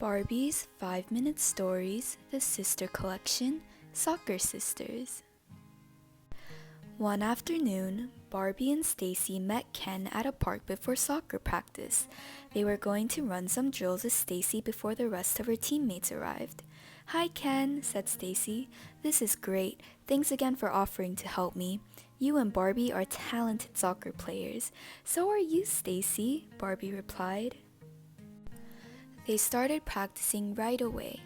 Barbie's 5-Minute Stories, The Sister Collection, Soccer Sisters. One afternoon, Barbie and Stacie met Ken at a park before soccer practice. They were going to run some drills with Stacie before the rest of her teammates arrived. "Hi, Ken," said Stacie. "This is great. Thanks again for offering to help me. You and Barbie are talented soccer players. So are you, Stacie," Barbie replied. They started practicing right away.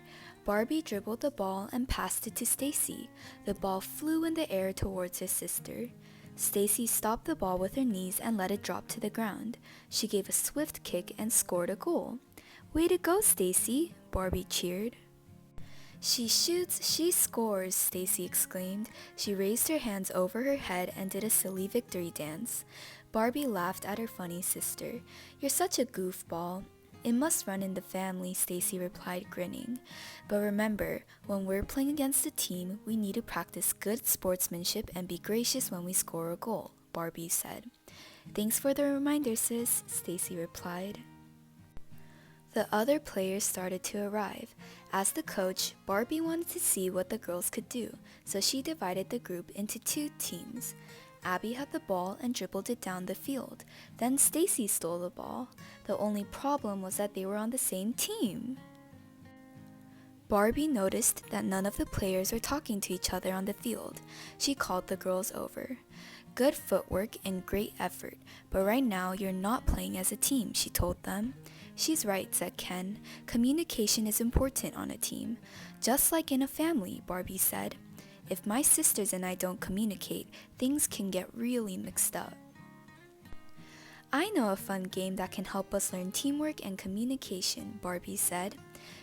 Barbie dribbled the ball and passed it to Stacie. The ball flew in the air towards her sister. Stacie stopped the ball with her knees and let it drop to the ground. She gave a swift kick and scored a goal. "Way to go, Stacie," Barbie cheered. "She shoots, she scores," Stacie exclaimed. She raised her hands over her head and did a silly victory dance. Barbie laughed at her funny sister. "You're such a goofball." "It must run in the family," Stacie replied, grinning. "But remember, when we're playing against a team, we need to practice good sportsmanship and be gracious when we score a goal," Barbie said. "Thanks for the reminder, sis," Stacie replied. The other players started to arrive. As the coach, Barbie wanted to see what the girls could do, so she divided the group into 2 teams. Abby had the ball and dribbled it down the field. Then Stacie stole the ball. The only problem was that they were on the same team. Barbie noticed that none of the players were talking to each other on the field. She called the girls over. "Good footwork and great effort, but right now you're not playing as a team," she told them. "She's right," said Ken. "Communication is important on a team. Just like in a family," Barbie said. "If my sisters and I don't communicate, things can get really mixed up." "I know a fun game that can help us learn teamwork and communication," Barbie said.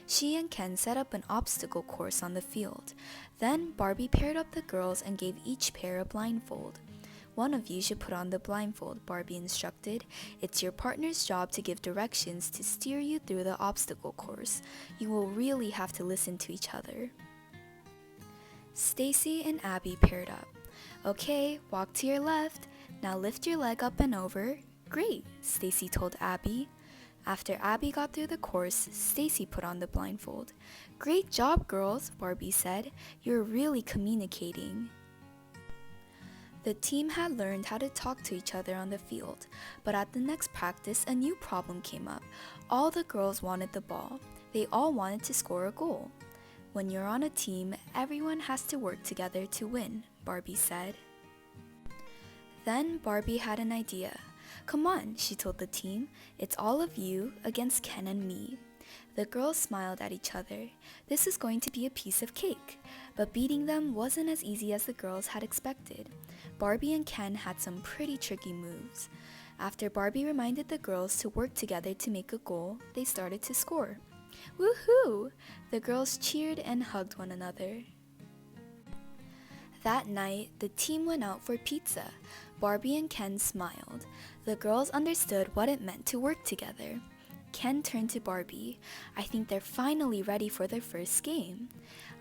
She and Ken set up an obstacle course on the field. Then Barbie paired up the girls and gave each pair a blindfold. "One of you should put on the blindfold," Barbie instructed. "It's your partner's job to give directions to steer you through the obstacle course. You will really have to listen to each other." Stacie and Abby paired up. "Okay, walk to your left. Now lift your leg up and over." "Great," Stacie told Abby. After Abby got through the course, Stacie put on the blindfold. "Great job, girls," Barbie said. "You're really communicating." The team had learned how to talk to each other on the field, but at the next practice, a new problem came up. All the girls wanted the ball. They all wanted to score a goal. "When you're on a team, everyone has to work together to win," Barbie said. Then Barbie had an idea. "Come on," she told the team. "It's all of you against Ken and me." The girls smiled at each other. This was going to be a piece of cake, but beating them wasn't as easy as the girls had expected. Barbie and Ken had some pretty tricky moves. After Barbie reminded the girls to work together to make a goal, they started to score. "Woohoo!" The girls cheered and hugged one another. That night, the team went out for pizza. Barbie and Ken smiled. The girls understood what it meant to work together. Ken turned to Barbie. "I think they're finally ready for their first game."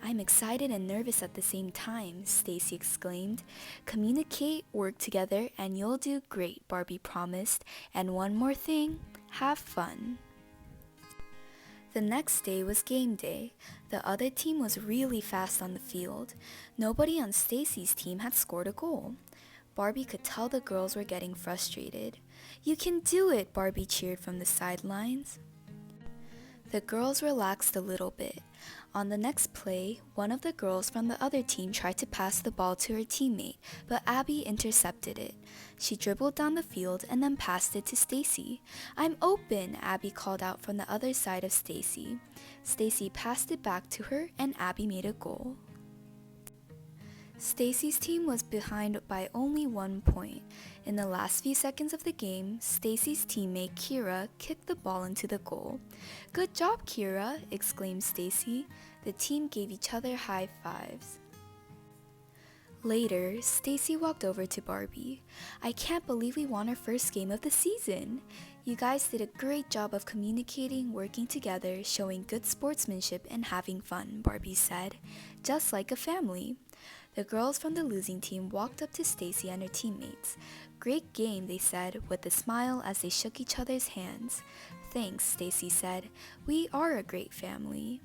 "I'm excited and nervous at the same time," Stacie exclaimed. "Communicate, work together, and you'll do great," Barbie promised. "And one more thing, have fun." The next day was game day. The other team was really fast on the field. Nobody on Stacie's team had scored a goal. Barbie could tell the girls were getting frustrated. "You can do it," Barbie cheered from the sidelines. The girls relaxed a little bit. On the next play, one of the girls from the other team tried to pass the ball to her teammate, but Abby intercepted it. She dribbled down the field and then passed it to Stacie. "I'm open," Abby called out from the other side of Stacie. Stacie passed it back to her and Abby made a goal. Stacie's team was behind by only 1 point. In the last few seconds of the game, Stacie's teammate Kira kicked the ball into the goal. "Good job, Kira!" exclaimed Stacie. The team gave each other high fives. Later, Stacie walked over to Barbie. "I can't believe we won our first game of the season. You guys did a great job of communicating, working together, showing good sportsmanship, and having fun," Barbie said. "Just like a family." The girls from the losing team walked up to Stacie and her teammates. "Great game," they said, with a smile as they shook each other's hands. Thanks, Stacie said. We are a great family.